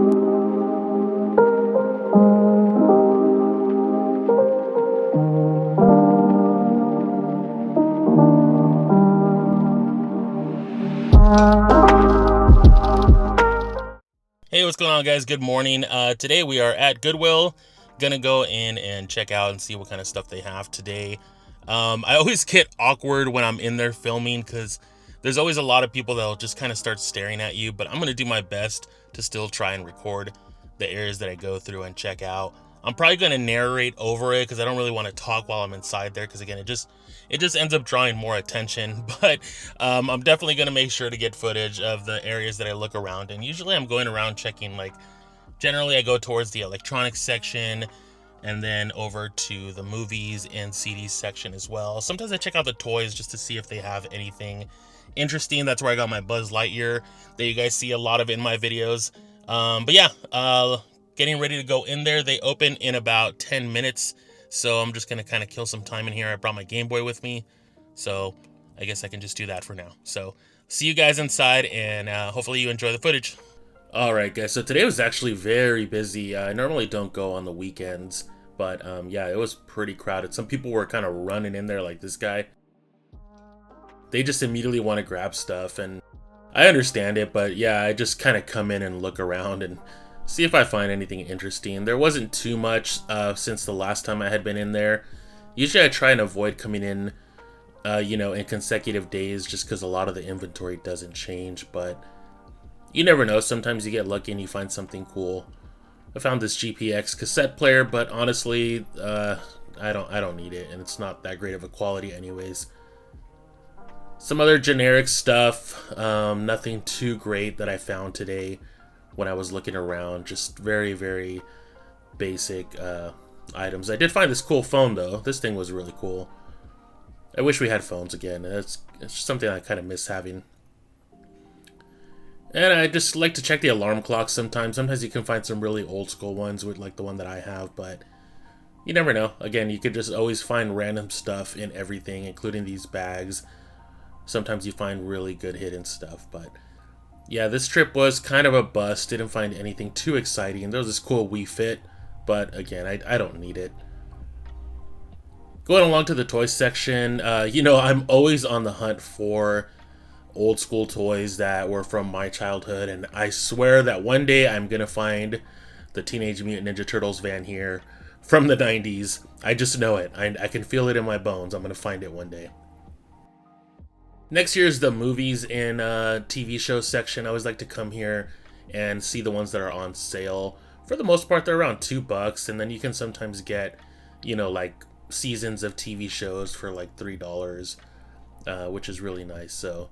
Hey, what's going on, guys? Good morning. Today we are at Goodwill. Gonna go in and check out and see what kind of stuff they have today. I always get awkward when I'm in there filming because there's always a lot of people that'll just kind of start staring at you, but I'm gonna do my best to still try and record the areas that I go through and check out. I'm probably gonna narrate over it because I don't really want to talk while I'm inside there because again, it just ends up drawing more attention. But I'm definitely gonna make sure to get footage of the areas that I look around. And usually I'm going around checking, like, generally I go towards the electronics section and then over to the movies and CDs section as well. Sometimes I check out the toys just to see if they have anything interesting. That's where I got my Buzz Lightyear that you guys see a lot of in my videos. But yeah, getting ready to go in there. They open in about 10 minutes. So I'm just going to kind of kill some time in here. I brought my Game Boy with me. So I guess I can just do that for now. So see you guys inside, and hopefully you enjoy the footage. Alright, guys, so today was actually very busy. I normally don't go on the weekends, but yeah, it was pretty crowded. Some people were kind of running in there, like this guy. They just immediately want to grab stuff, and I understand it, but yeah, I just kind of come in and look around and see if I find anything interesting. There wasn't too much since the last time I had been in there. Usually I try and avoid coming in, in consecutive days just because a lot of the inventory doesn't change, but you never know. Sometimes you get lucky and you find something cool. I found this GPX cassette player, but honestly, I don't need it, and it's not that great of a quality anyways. Some other generic stuff, nothing too great that I found today when I was looking around. Just very, very basic items. I did find this cool phone though. This thing was really cool. I wish we had phones again. It's something I kind of miss having. And I just like to check the alarm clock sometimes. Sometimes you can find some really old school ones with like the one that I have, but you never know. Again, you could just always find random stuff in everything, including these bags. Sometimes you find really good hidden stuff, but yeah, this trip was kind of a bust. Didn't find anything too exciting. There was this cool Wii Fit, but again, I don't need it. Going along to the toy section, I'm always on the hunt for old school toys that were from my childhood, and I swear that one day I'm gonna find the Teenage Mutant Ninja Turtles van here from the 90s. I just know it. I can feel it in my bones. I'm gonna find it one day. Next year is the movies and TV show section. I always like to come here and see the ones that are on sale. For the most part, they're around $2, and then you can sometimes get, like seasons of TV shows for like $3, which is really nice. So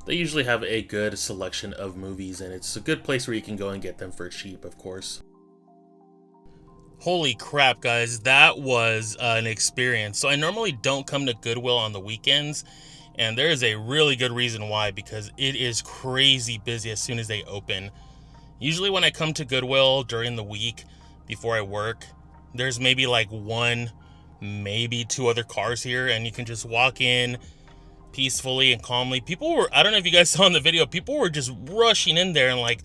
they usually have a good selection of movies, and it's a good place where you can go and get them for cheap, of course. Holy crap, guys, that was an experience. So I normally don't come to Goodwill on the weekends, and there is a really good reason why, because it is crazy busy as soon as they open. Usually when I come to Goodwill during the week before I work, there's maybe like one, maybe two other cars here, and you can just walk in peacefully and calmly. I don't know if you guys saw in the video, people were just rushing in there and like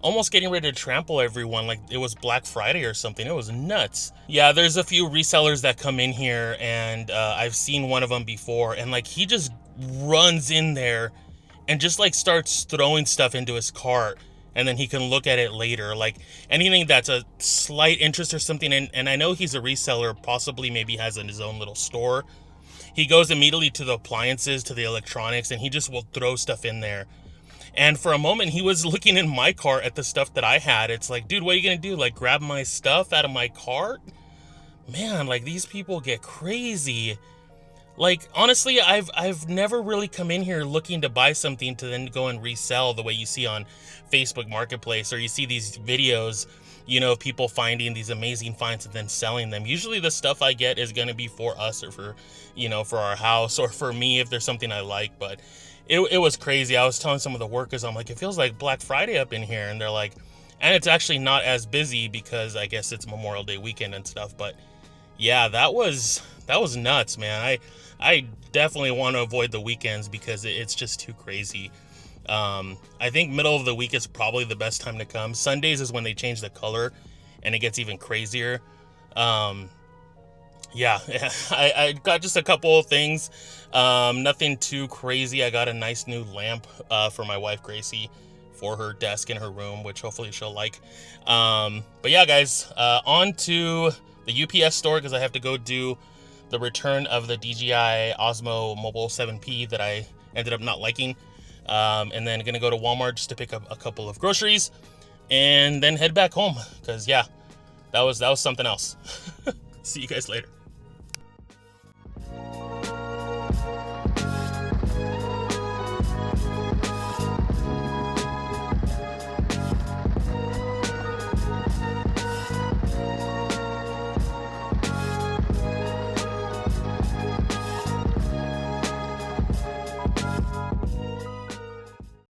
almost getting ready to trample everyone like it was Black Friday or something. It was nuts. Yeah, there's a few resellers that come in here, and I've seen one of them before, and like he just runs in there and just like starts throwing stuff into his cart, and then he can look at it later. Like anything that's a slight interest or something, and I know he's a reseller, possibly maybe has his own little store. He goes immediately to the appliances, to the electronics, and he just will throw stuff in there. And for a moment, he was looking in my cart at the stuff that I had. It's like, dude, what are you going to do? Like, grab my stuff out of my cart? Man, like, these people get crazy. Like, honestly, I've never really come in here looking to buy something to then go and resell the way you see on Facebook Marketplace, or you see these videos, of people finding these amazing finds and then selling them. Usually the stuff I get is going to be for us, or for, for our house, or for me if there's something I like. But it was crazy. I was telling some of the workers, I'm like, it feels like Black Friday up in here. And they're like, and it's actually not as busy because I guess it's Memorial Day weekend and stuff. But yeah, that was nuts, man. I definitely want to avoid the weekends because it's just too crazy. I think middle of the week is probably the best time to come. Sundays is when they change the color and it gets even crazier. Um, yeah, I got just a couple of things. Nothing too crazy. I got a nice new lamp for my wife Gracie for her desk in her room, which hopefully she'll like. But yeah, guys, on to the UPS store because I have to go do the return of the DJI Osmo Mobile 7P that I ended up not liking. And then gonna go to Walmart just to pick up a couple of groceries and then head back home because yeah, that was something else. See you guys later.